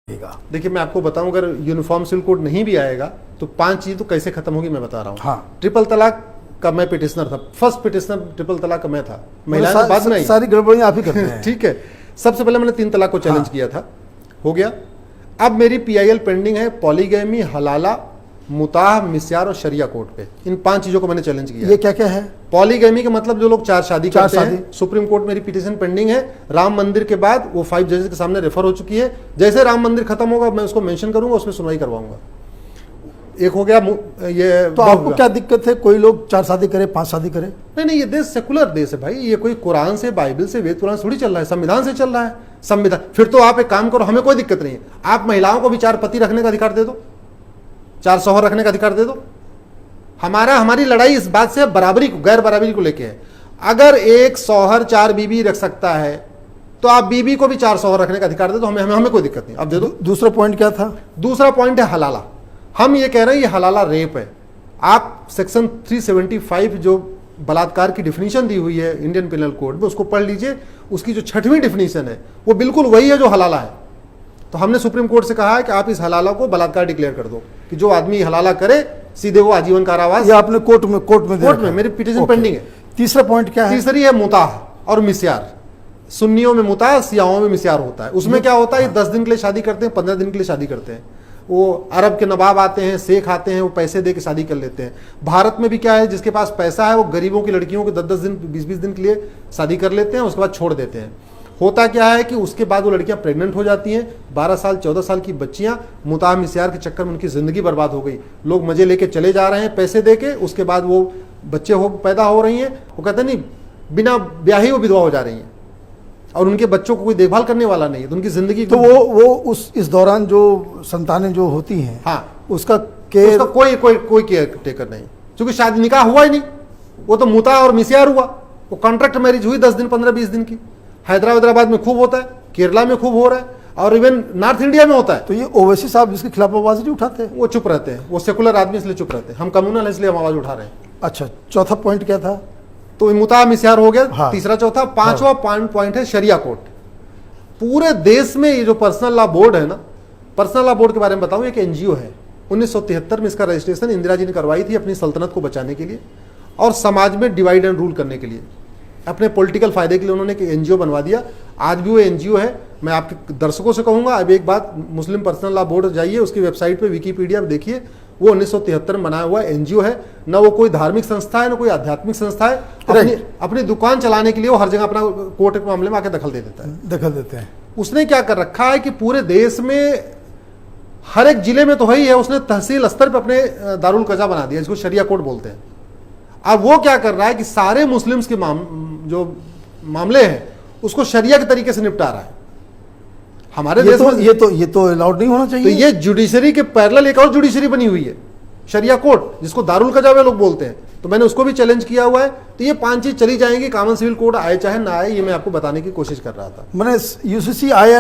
देखिए मैं आपको बताऊं, अगर यूनिफॉर्म सिविल कोड नहीं भी आएगा तो 5 चीज तो कैसे खत्म होगी मैं बता रहा हूँ। हाँ। ट्रिपल तलाक का मैं पिटिशनर था, फर्स्ट पिटिशनर ट्रिपल तलाक का मैं था, महिलाएं बाद में आई। सारी गड़बड़ियां आप ही करते हैं। ठीक है, सबसे पहले मैंने 3 तलाक को चैलेंज किया था, हो गया। अब मेरी PIL पेंडिंग है पॉलीगैमी, हलाला, मुताह, मिस्यार और शरिया कोर्ट पे। इन 5 चीजों को मैंने चैलेंज किया। ये क्या क्या है? पॉलीगैमी का मतलब जो लोग 4 शादी करते शादी। हैं, सुप्रीम कोर्ट मेरी पिटीशन पेंडिंग है। राम मंदिर के बाद वो 5 जजेस के सामने रेफर हो चुकी है। जैसे राम मंदिर खत्म होगा मैं उसको मेंशन करूंगा, उसमें सुनवाई करवाऊंगा। एक हो गया ये। तो आपको क्या दिक्कत है कोई लोग 4 शादी करे, 5 शादी करे? नहीं, ये देश सेकुलर देश है भाई। ये कोई कुरान से, बाइबल से, वेद पुराण थोड़ी चल रहा है, संविधान से चल रहा है। संविधान, फिर तो आप एक काम करो, हमें कोई दिक्कत नहीं है, आप महिलाओं को भी 4 पति रखने का अधिकार दे दो, 4 शौहर रखने का अधिकार दे दो। हमारी लड़ाई इस बात से बराबरी को, गैर बराबरी को लेके है। अगर एक शौहर 4 बीवी रख सकता है तो आप बीवी को भी 4 शौहर रखने का अधिकार दे दो, हमें कोई दिक्कत नहीं, आप दे दो। दूसरा पॉइंट क्या था? दूसरा पॉइंट है हलाला। हम ये कह रहे हैं ये हलाला रेप है। आप सेक्शन 375 जो बलात्कार की डिफिनीशन दी हुई है इंडियन पिनल कोड में, उसको पढ़ लीजिए। उसकी जो 6वीं डिफिनीशन है वो बिल्कुल वही है जो हलाला है। तो हमने सुप्रीम कोर्ट से कहा है कि आप इस हलाला को बलात्कार डिक्लेयर कर दो, कि जो आदमी हलाला करे सीधे वो आजीवन कारावास। ये आपने कोर्ट में मेरी पिटीशन पेंडिंग है। तीसरा पॉइंट क्या है? तीसरी है मुताह और मिस्यार। सुन्नियों में मुताह, सियाओं में मिस्यार होता है। उसमें क्या होता है, ये 10 दिन के लिए शादी करते हैं, 15 दिन के लिए शादी करते हैं। वो अरब के नवाब आते हैं, शेख आते हैं, वो पैसे दे के शादी कर लेते हैं। भारत में भी क्या है, जिसके पास पैसा है वो गरीबों की लड़कियों को 10-10 दिन, 20-20 दिन के लिए शादी कर लेते हैं, उसके बाद छोड़ देते हैं। होता क्या है कि उसके बाद वो लड़कियां प्रेग्नेंट हो जाती हैं, 12 साल 14 साल की बच्चियां। मुताह मिस्यार के चक्कर में उनकी जिंदगी बर्बाद हो गई। लोग मजे लेके चले जा रहे हैं पैसे दे के, उसके बाद वो बच्चे पैदा हो रही हैं, वो कहते नहीं बिना ब्याही वो विधवा हो जा रही हैं, और उनके बच्चों को कोई देखभाल करने वाला नहीं है, तो उनकी जिंदगी तो वो इस दौरान जो संतानें जो होती हैं, हाँ, उसका कोई केयर टेकर नहीं, क्योंकि शादी निकाह हुआ ही नहीं। वो तो मुताह और मिस्यार हुआ, वो कॉन्ट्रैक्ट मैरिज हुई 10 दिन, 15-20 दिन की। हैदराबाद में खूब होता है, केरला में खूब हो रहा है, और इवन नॉर्थ इंडिया में होता है। तो ये ओवैसी साहब इसके खिलाफ आवाज नहीं उठाते? वो चुप रहते हैं, वो सेकुलर आदमी इसलिए चुप रहते हैं, हम कम्युनल है इसलिए हम आवाज उठा रहे हैं। अच्छा, चौथा पॉइंट क्या था? तो मुताह मिस्यार हो गया। हाँ। तीसरा, चौथा, 5वां पॉइंट है शरिया कोर्ट। पूरे देश में ये जो पर्सनल लॉ बोर्ड है ना, पर्सनल लॉ बोर्ड के बारे में बताऊं, एक NGO है। 1973 में इसका रजिस्ट्रेशन इंदिरा जी ने करवाई थी अपनी सल्तनत को बचाने के लिए और समाज में डिवाइड एंड रूल करने के लिए, अपने पॉलिटिकल फायदे के लिए उन्होंने एक NGO बनवा दिया। आज भी वो NGO है। मैं आपके दर्शकों से कहूंगा, अब एक बात, मुस्लिम पर्सनल लॉ बोर्ड जाइए, उसकी वेबसाइट पे विकीपीडिया में देखिए, वो 1973 में बनाया हुआ NGO है। ना वो कोई धार्मिक संस्था है, ना कोई आध्यात्मिक संस्था है। अपनी दुकान चलाने के लिए वो हर जगह अपना कोर्ट के मामले में आके दखल दे देता है, दखल देते हैं। उसने क्या कर रखा है कि पूरे देश में हर एक जिले में तो है ही है, उसने तहसील स्तर पर अपने दारुल कजा बना दिया, जिसको शरिया कोर्ट बोलते हैं। अब वो क्या कर रहा है कि सारे मुस्लिम्स के जो मामले हैं उसको शरिया के तरीके से निपटा रहा है। हमारे देश में ये तो अलाउड नहीं होना चाहिए। तो ये जुडिशरी के पैरेलल एक और जुडिशरी बनी हुई है, शरिया कोर्ट, जिसको दारुल कजा लोग बोलते हैं। तो मैंने उसको भी चैलेंज किया हुआ है। तो ये 5 चीज चली जाएंगी, कॉमन सिविल कोड आए चाहे ना आए, ये मैं आपको बताने की कोशिश कर रहा था। मैंने UCC आया